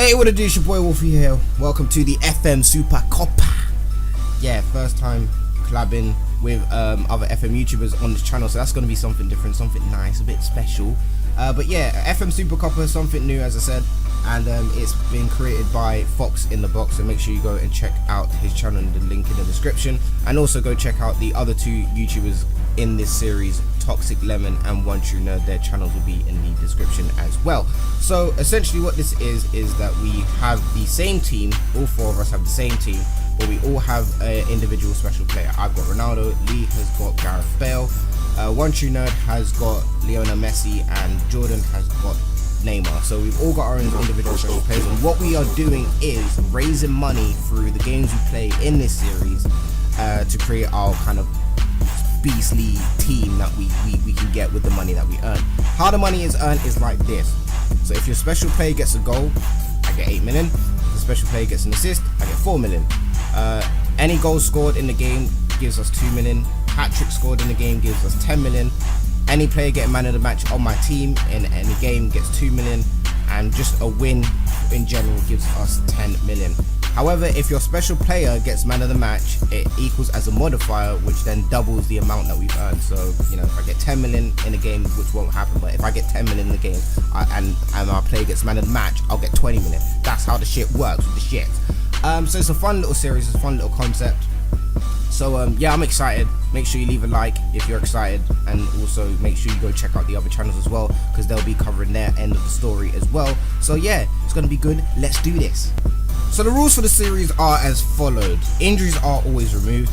Hey, what it do? It's your boy Wolfie here. Welcome to the FM Supercoppa. Yeah, first time collabing with other FM YouTubers on this channel, so that's going to be something different, something nice, a bit special. But yeah, FM Supercoppa is something new, as I said, and it's been created by FoxInTheBox, so make sure you go and check out his channel in the link in the description, and also go check out the other two YouTubers in this series, Toxic Lemon and OneTrueNerd. Their channels will be in the description as well. So essentially what this is that we have the same team, all four of us have the same team, but we all have an individual special player. I've got Ronaldo, Lee has got Gareth Bale, OneTrueNerd has got Lionel Messi, and Jordan has got Neymar. So we've all got our own individual special players, and what we are doing is raising money through the games we play in this series to create our kind of beastly team that we can get with the money that we earn. How the money is earned is like this. So if your special player gets a goal, I get 8 million. If the special player gets an assist, I get 4 million. Any goals scored in the game gives us 2 million. Hat-trick scored in the game gives us 10 million. Any player getting man of the match on my team in any game gets 2 million, and just a win in general gives us 10 million. However, if your special player gets man of the match, it equals as a modifier, which then doubles the amount that we've earned. So, you know, if I get 10 million in a game, which won't happen, but if I get 10 million in the game and our player gets man of the match, I'll get 20 million. That's how the shit works with the shit. So it's a fun little series, it's a fun little concept. So yeah, I'm excited. Make sure you leave a like if you're excited, and also make sure you go check out the other channels as well, because they'll be covering their end of the story as well. So yeah, it's gonna be good. Let's do this. So the rules for the series are as followed. Injuries are always removed.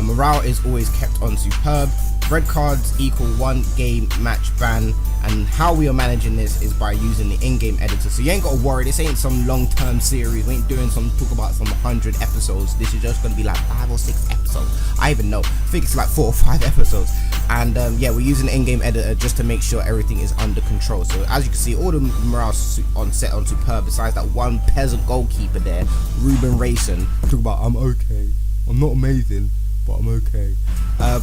Morale is always kept on superb. Red cards equal 1 game match ban, and how we are managing this is by using the in-game editor. So you ain't got to worry, this ain't some long-term series. We ain't doing talk about some 100 episodes. This is just going to be like 5 or 6 episodes. I even know, I think it's like 4 or 5 episodes. And yeah, we're using the in-game editor just to make sure everything is under control. So as you can see, all the morale's on set on superb, besides that one peasant goalkeeper there, Ruben Rayson. Talk about I'm okay, I'm not amazing, but I'm okay.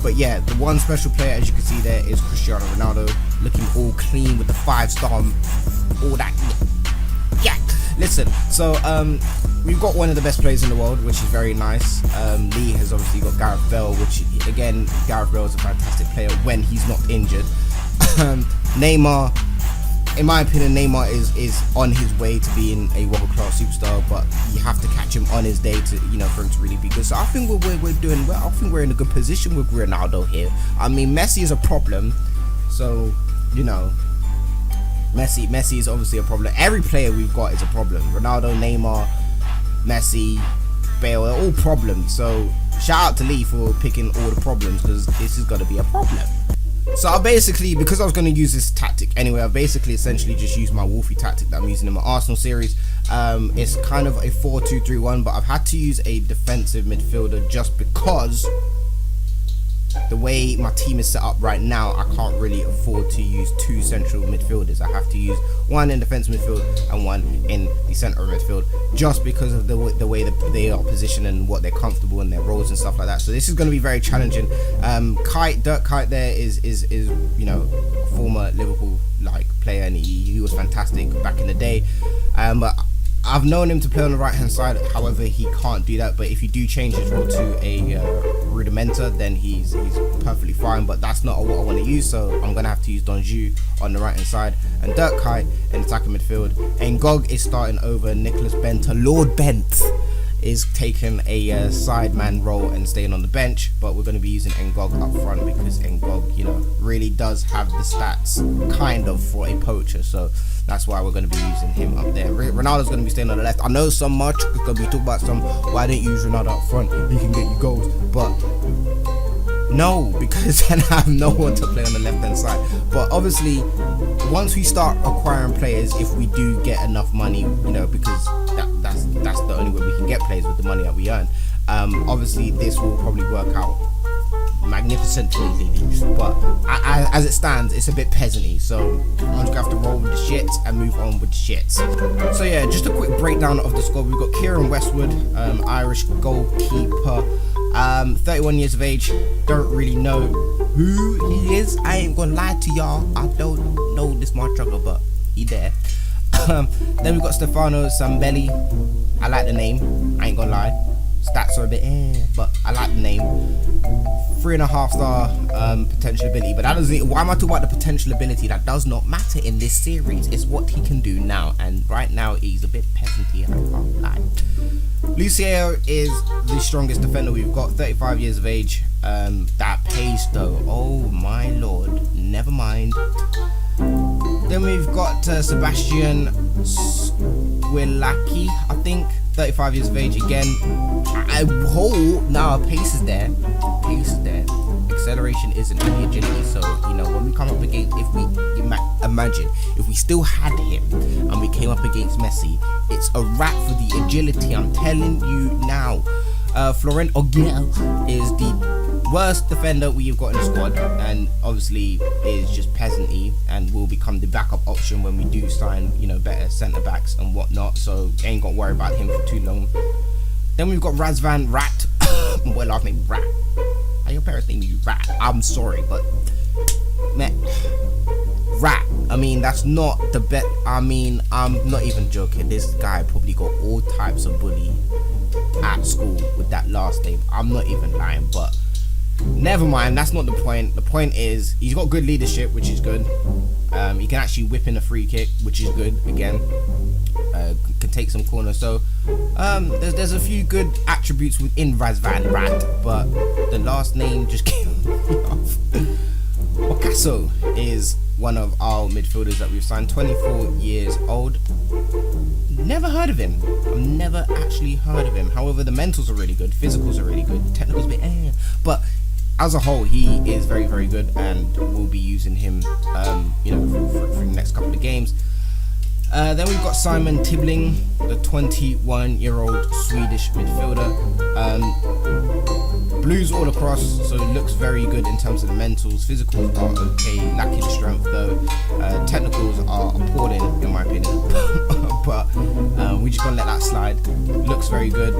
But yeah, the one special player, as you can see there, is Cristiano Ronaldo, looking all clean with the 5-star, all that. Yeah, listen, so we've got one of the best players in the world, which is very nice. Lee has obviously got Gareth Bale, which again, Gareth Bale is a fantastic player when he's not injured. Neymar, in my opinion, Neymar is on his way to being a world-class superstar, but you have to catch him on his day to, you know, for him to really be good. So I think we're doing well. I think we're in a good position with Ronaldo here. I mean, Messi is a problem, so you know, Messi is obviously a problem. Every player we've got is a problem. Ronaldo, Neymar, Messi, Bale, they're all problems. So shout out to Lee for picking all the problems, because this is gonna be a problem. So I basically, because I was going to use this tactic anyway, I basically essentially just used my Wolfie tactic that I'm using in my Arsenal series. It's kind of a 4-2-3-1, but I've had to use a defensive midfielder just because the way my team is set up right now, I can't really afford to use 2 central midfielders. I have to use one in defensive midfield and one in the centre of midfield, just because of the way that they are positioned and what they're comfortable in their roles and stuff like that. So this is going to be very challenging. Dirk Kuyt there is you know, a former Liverpool like player, and he was fantastic back in the day. But I've known him to play on the right hand side, however he can't do that. But if you do change his role to a rudimenter, then he's perfectly fine, but that's not what I want to use, so I'm going to have to use Donju on the right hand side, and Dirk Kuyt in attacking midfield. Ngog is starting over Nicholas Benta. Lord Bent is taking a sideman role and staying on the bench, but we're going to be using Ngog up front, because Ngog, you know, really does have the stats kind of for a poacher, so that's why we're going to be using him up there. Ronaldo's going to be staying on the left. I know so much, because we talk about why don't you use Ronaldo up front, he can get you goals, but no, because then I have no one to play on the left hand side. But obviously, once we start acquiring players, if we do get enough money, you know, because that's the only way we can get players with the money that we earn. Obviously, this will probably work out magnificently, but as it stands, it's a bit peasanty, so I'm just gonna have to roll with the shits and move on with the shits. So yeah, just a quick breakdown of the squad. We've got Kieran Westwood, Irish goalkeeper, 31 years of age. Don't really know who he is, I ain't gonna lie to y'all, I don't know this much struggle, but he there. Then we've got Stefano Zambelli. I like the name, I ain't gonna lie. Stats are a bit but I like the name. 3.5 star potential ability, but that doesn't. Why am I talking about the potential ability? That does not matter in this series. It's what he can do now, and right now he's a bit peasanty. I can't lie. Lucio is the strongest defender we've got. 35 years of age. That pays though. Oh my lord. Never mind. Then we've got Sebastian Squilacchi, I think. 35 years of age again. Now pace is there. Acceleration isn't, and the agility. So when we come up against, if we imagine if we still had him and we came up against Messi, it's a wrap for the agility. I'm telling you now. Florent Ogiel is the worst defender we've got in the squad, and obviously is just peasanty and will become the backup option when we do sign better centre backs and whatnot, so ain't got to worry about him for too long. Then we've got Razvan Rat. My last name Rat. How your parents name you Rat? I'm sorry, but man, Rat, I mean, that's not the best. I mean, I'm not even joking. This guy probably got all types of bully at school with that last name. I'm not even lying, but never mind, that's not the point. The point is he's got good leadership, which is good. He can actually whip in a free kick, which is good again. Can take some corners. So there's a few good attributes within Razvan Rat, but the last name just killed me off. Ocaso is one of our midfielders that we've signed. 24 years old. Never heard of him. I've never actually heard of him. However, the mentals are really good, physicals are really good, technicals a bit but as a whole he is very, very good, and we'll be using him for the next couple of games. Then we've got Simon Tibbling, the 21-year-old Swedish midfielder. Blues all across, so it looks very good in terms of the mentals. Physicals are okay, lacking strength though. Technicals are appalling in my opinion, but we're just gonna let that slide. Looks very good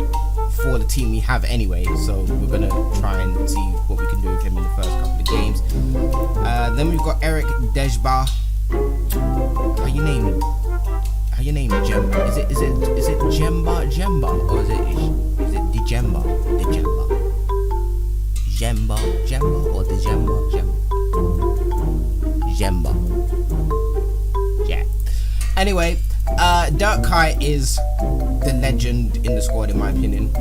for the team we have anyway, so we're gonna try and see what we can do with him in the first couple of games. Then we've got Eric Dejba. How you name Jemba? Is it Jemba or is it Djemba? Jemba or Jemba? Yeah. Anyway, Dirk Kuyt is the legend in the squad in my opinion.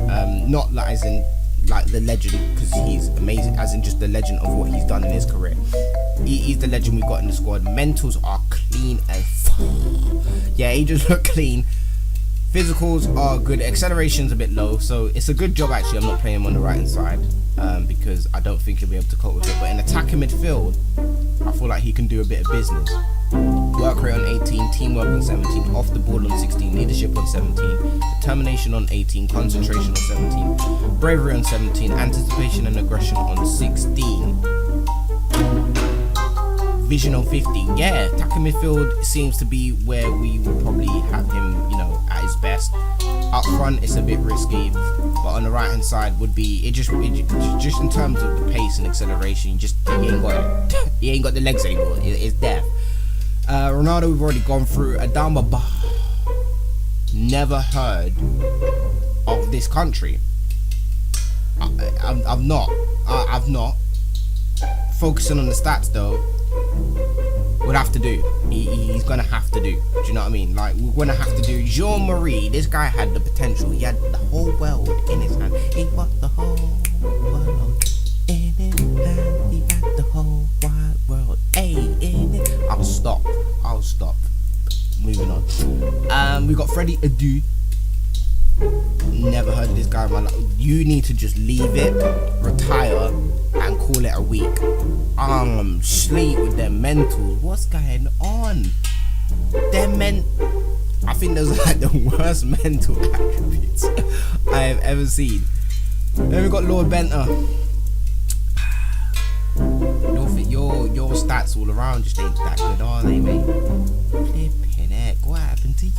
Not like as in like the legend because he's amazing, as in just the legend of what he's done in his career. He's the legend we've got in the squad. Mentals are clean as fuck. Yeah, he just look clean. Physicals are good. Acceleration's a bit low, so it's a good job actually. I'm not playing him on the right hand side because I don't think he'll be able to cope with it. But in attacking midfield, I feel like he can do a bit of business. Work rate on 18, teamwork on 17, off the ball on 16, leadership on 17, determination on 18, concentration on 17, bravery on 17, anticipation and aggression on 16. Vision on 15. Yeah, attacking midfield seems to be where we will probably have him, at his best. Up front, it's a bit risky, but on the right hand side would be it just in terms of the pace and acceleration. He ain't got the legs anymore. It's death. Ronaldo, we've already gone through. Adama Ba. Never heard of this country. I've not. Focusing on the stats though. Would have to do. He's gonna have to do. Do you know what I mean? Like, we're gonna have to do. Jean-Marie, this guy had the potential. He had the whole world in his hand. He got the whole world in his hand. He had the whole wide world. Hey, in it. I'll stop. Moving on. We got Freddie Adu. Never heard of this guy in my life. You need to just leave it, retire, and call it a week. Schleep with their mentals. What's going on? I think those are like the worst mental attributes I have ever seen. Then we got Lord Benter. Your stats all around just ain't that good, are they, mate? Flipping heck, what happened to you?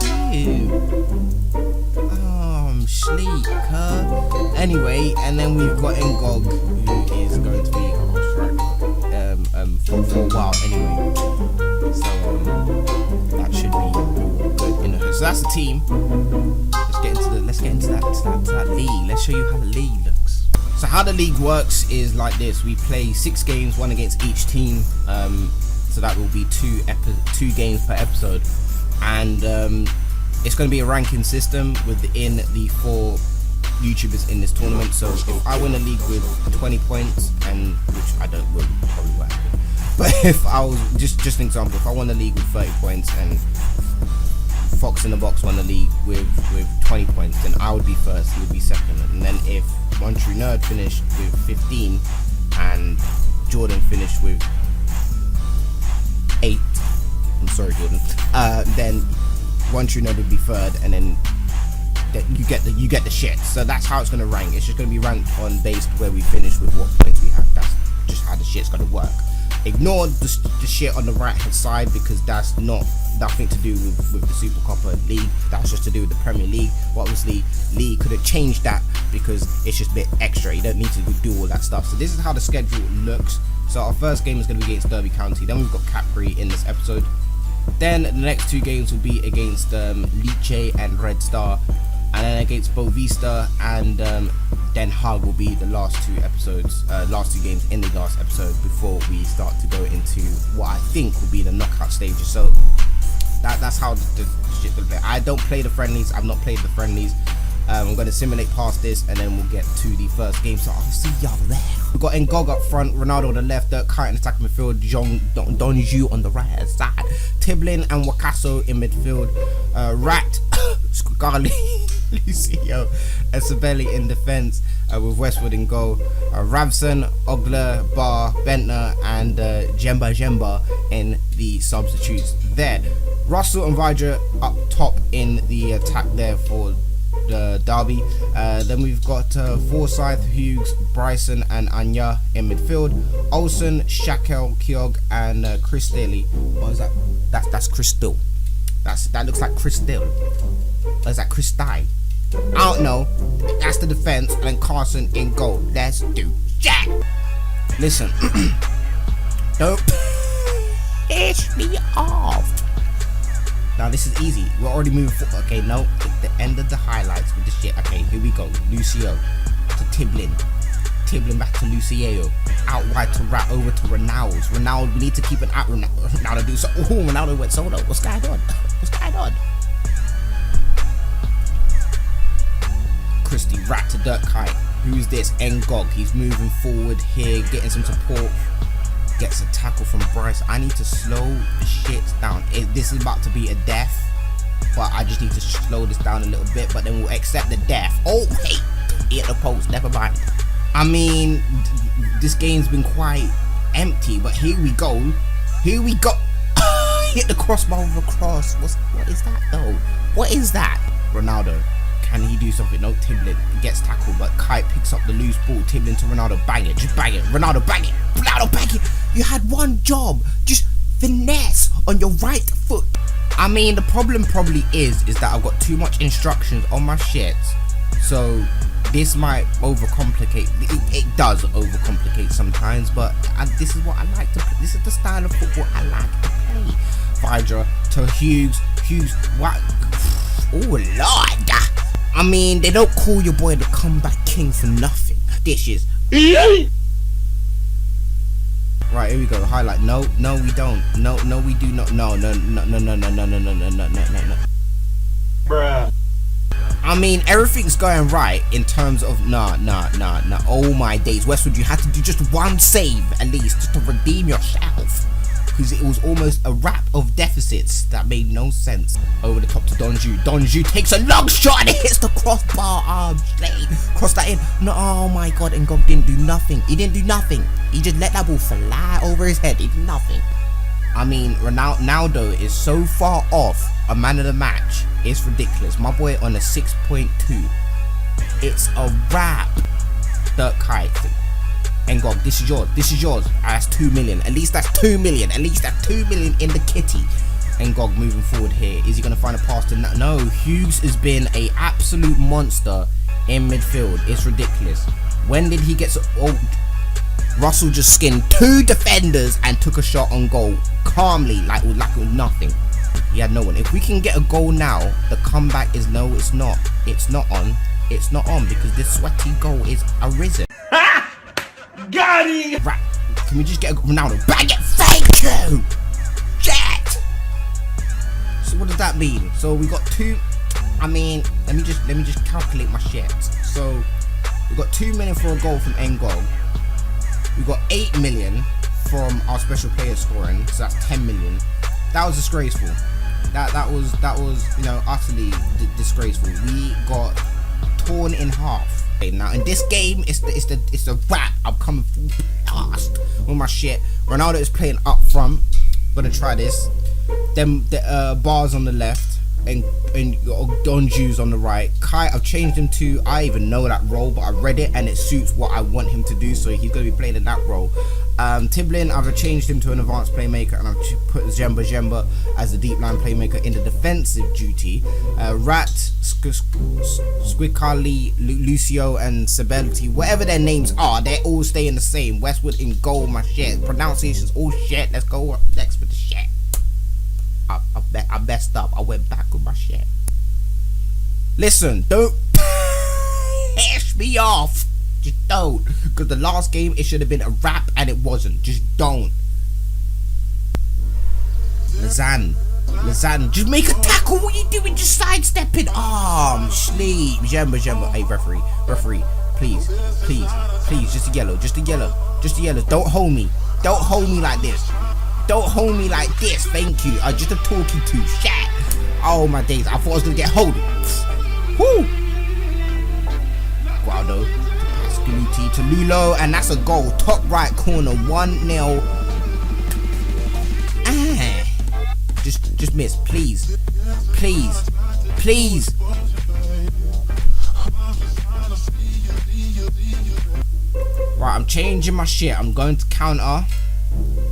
Schleep, huh? Anyway, and then we've got Ngog, who is going to be a cross striker for a while anyway. So that should be good. So that's the team. Let's get into that league. Let's show you how the league looks. So how the league works is like this. We play 6 games, 1 against each team. So that will be 2 games per episode, and it's going to be a ranking system within the 4 YouTubers in this tournament. So if I win a league with 20 points, and which I don't will probably won't happen, but if I was just an example, if I won a league with 30 points and Fox in the Box won the league with 20 points, then I would be first, he would be second. And then if OneTrueNerd finished with 15 and Jordan finished with 8, I'm sorry Jordan, then OneTrueNerd would be third, and then you get the shit. So that's how it's going to rank. It's just going to be ranked on based where we finish with what points we have. That's just how the shit's going to work. Ignore the shit on the right hand side, because that's nothing to do with the Supercoppa League. That's just to do with the Premier League. But obviously League could have changed that because it's just a bit extra. You don't need to do all that stuff. So this is how the schedule looks. So our first game is going to be against Derby County. Then we've got Capri in this episode. Then the next 2 games will be against Lecce and Red Star, and then against Bovista and Den Haag will be the last 2 episodes, last 2 games in the last episode before we start to go into what I think will be the knockout stages. So that's how the shit will play. I don't play the friendlies. I've not played the friendlies. I'm going to simulate past this, and then we'll get to the first game. So I'll see y'all there. We've got Ngog up front, Ronaldo on the left, Dirk Kuyt in attacking midfield, Donju on the right hand side, Tiblin and Wakaso in midfield, Rat, Scagali, Lucio, and Sabelli in defence, with Westwood in goal, Ravson, Ogler, Bar, Bentner, and Jemba in the substitutes there. Russell and Vidra up top in the attack there for the Derby. Then we've got Forsyth, Hughes, Bryson and Anya in midfield, Olsen, Shakel, Kyog and Chris Daly. What is that? That's Crystal. That looks like Crystal. Or is that Christi? I don't know. That's the defense, and then Carson in goal. Let's do Jack. Listen, don't piss me off. Now this is easy. We're already moving forward. Okay, no, at the end of the highlights with the shit. Okay, here we go. Lucio to Tiblin. Tiblin back to Lucio. Out wide to Rat, over to Ronaldo. We need to keep an eye on Ronaldo. Do so. Oh, Ronaldo went solo. What's going on? Christie, Rat to Dirk Kuyt. Who's this? Ngog. He's moving forward here, getting some support. Gets a tackle from Bryce. I need to slow the shit down. This is about to be a death, but I just need to slow this down a little bit, but then we'll accept the death. Oh, hey, hit the post, never mind. I mean, this game's been quite empty, but here we go. Hit the crossbar with a cross. What is that though? What is that? Ronaldo. Can he do something? No, Tiblin gets tackled, but Kuyt picks up the loose ball. Tiblin to Ronaldo, bang it, just bang it. Ronaldo, bang it. Ronaldo, bang it. You had one job, just finesse on your right foot. I mean, the problem probably is that I've got too much instructions on my shit, so this might overcomplicate. It does overcomplicate sometimes, but this is what I like to play. This is the style of football I like to play. Vidra to Hughes, what? Oh Lord. I mean, they don't call your boy the comeback king for nothing. This is right. Here we go. Highlight. No, we don't. No, we do not. No. Bruh. I mean, everything's going right in terms of nah. Oh my days, Westwood, you had to do just one save at least just to redeem yourself. Because it was almost a wrap of deficits that made no sense. Over the top to Donju. Donju takes a long shot and it hits the crossbar. Cross that in. No, oh my god, Ngog didn't do nothing. He didn't do nothing. He just let that ball fly over his head. He did nothing. I mean, Ronaldo is so far off a man of the match. It's ridiculous. My boy on a 6.2. It's a wrap. Dirk Kuyt. Ngog, this is yours. That's 2 million. At least that's 2 million. At least that's 2 million in the kitty. Ngog moving forward here. Is he going to find a pass to... No, Hughes has been a absolute monster in midfield. It's ridiculous. When did he get so... Oh, Russell just skinned 2 defenders and took a shot on goal calmly, like it was nothing. He had no one. If we can get a goal now, the comeback is no, it's not. It's not on. It's not on because this sweaty goal is arisen. Got him! Right. Can we just get a Ronaldo? Bang it! Thank you! Jet! So what does that mean? So we got two. I mean, let me just calculate my shit. So we got 2 million for a goal from end goal. We got 8 million from our special player scoring. So that's 10 million. That was disgraceful. That was utterly disgraceful. We got torn in half. Now in this game, it's the rap. I'm coming full blast with my shit. Ronaldo is playing up front. Gonna try this. Then the bars on the left and Donju's on the right. Kai, I've changed him to, I even know that role, but I read it and it suits what I want him to do, so he's gonna be playing in that role. Tiblin, I've changed him to an advanced playmaker, and I've put Jemba as the deep line playmaker in the defensive duty. Rat, Squikali, Lucio, and Sabelty, whatever their names are, they're all staying the same. Westwood in goal, my shit. Pronunciations, all shit. Let's go up next with the shit. I messed up. I went back with my shit. Listen, don't piss me off. Just don't. Because the last game, it should have been a wrap and it wasn't. Just don't. Lazan, just make a tackle. What are you doing? Just sidestepping. Schleep. Jemba. Hey, referee. Please. Just a yellow. Don't hold me like this. Thank you. Just a talking to. Shit. Oh my days. I thought I was gonna get hold of. Woo. Guado. Pascaluti to Lulo, and that's a goal. Top right corner. 1-0. Just miss. Please. Right, I'm changing my shit. I'm going to counter.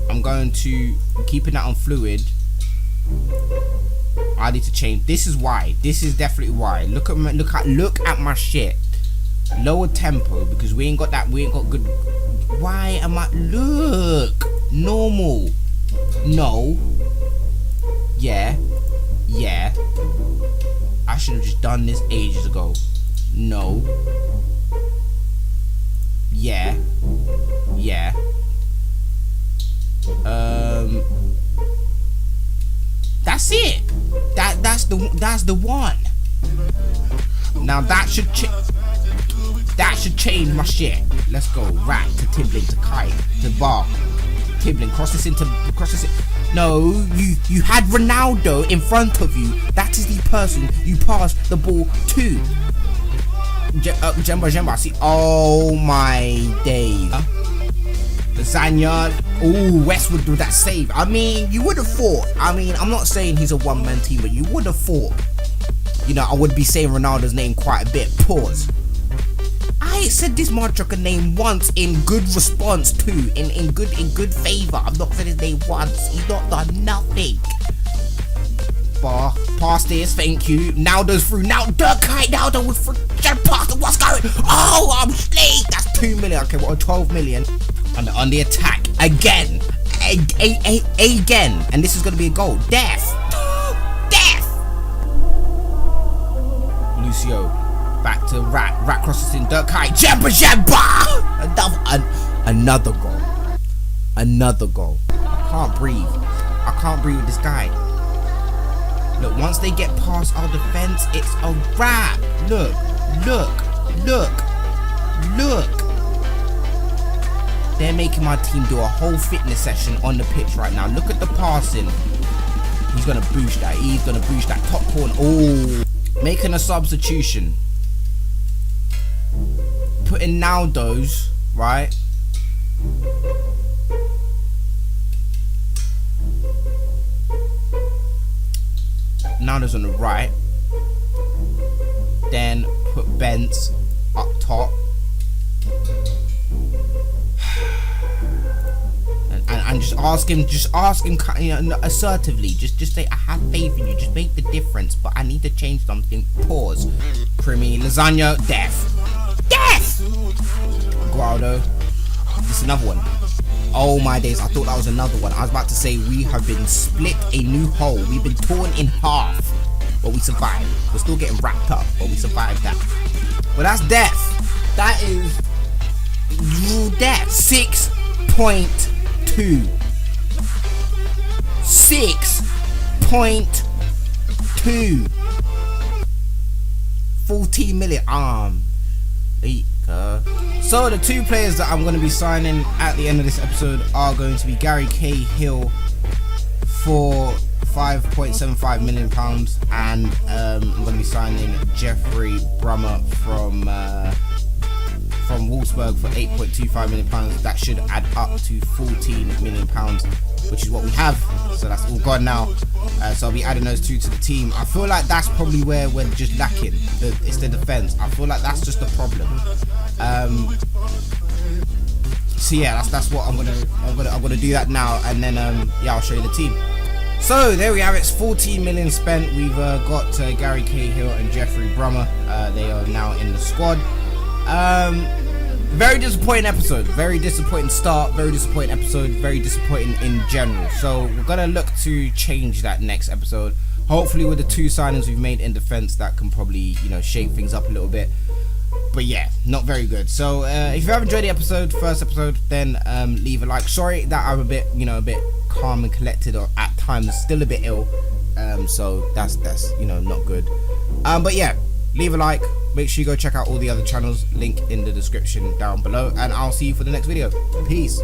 I'm going to keeping that on fluid. I need to change. This is why. This is definitely why. Look at my shit. Lower tempo because we ain't got good. Why am I? Look, normal. No. Yeah. I should have just done this ages ago. No. Yeah. That's it. That's the one. Now that should change my shit. Let's go. Right to Tiblin, to Kai, to Bar. Tiblin, cross this in. No, you had Ronaldo in front of you. That is the person you passed the ball to. Jemba, see. Oh my days. Lasagna. Oh, Westwood with that save. I mean, you would have thought. I mean, I'm not saying he's a one-man team, but you would have thought. I would be saying Ronaldo's name quite a bit. Pause. I said this motherfucker name once in good response too. In good favor. I've not said his name once. He's not done nothing. Bar. Pass this, thank you. Naldo's through. Now Durkite. Naldo was through. Past it. What's going? Oh, I'm Schleep. That's 2 million. Okay, what, 12 million. On the attack. Again. Again. And this is gonna be a goal. Death. Lucio. Back to Rat crosses in Durkite. Jemba. Another goal. I can't breathe with this guy. Look, once they get past our defense, it's a wrap. Look. They're making my team do a whole fitness session on the pitch right now. Look at the passing. He's gonna boost that. Top corner. Oh, making a substitution. Putting Naldo's, right? Naldo's on the right. Then put Bentz up top. And just ask him, assertively. Just say, I have faith in you. Just make the difference. But I need to change something. Pause. Creamy lasagna. Death. Gualdo. This is another one. Oh my days, I thought that was another one. I was about to say we have been split a new hole. We've been torn in half, but we survived. We're still getting wrapped up, but we survived that. Well, that's death. That is death. 6.2. 6.2. 14 million. So the two players that I'm going to be signing at the end of this episode are going to be Gary Cahill for £5.75 million, and I'm going to be signing Jeffrey Brummer from Wolfsburg for £8.25 million. That should add up to £14 million, which is what we have. So that's all gone now. So I'll be adding those two to the team. I feel like that's probably where we're just lacking. It's the defense. I feel like that's just the problem. So yeah, that's what I'm gonna do that now, and then yeah, I'll show you the team. So there we have it. It's 14 million spent. We've got Gary Cahill and Jeffrey Brummer. They are now in the squad. Very disappointing episode. Very disappointing start. Very disappointing episode. Very disappointing in general. So we're gonna look to change that next episode. Hopefully with the two signings we've made in defense, that can probably, you know, shake things up a little bit. But yeah, not very good. So if you have enjoyed the first episode, then leave a like. Sorry that I'm a bit calm and collected, or at times still a bit ill. So that's you know, not good. But yeah, leave a like. Make sure you go check out all the other channels. Link in the description down below, and I'll see you for the next video. Peace.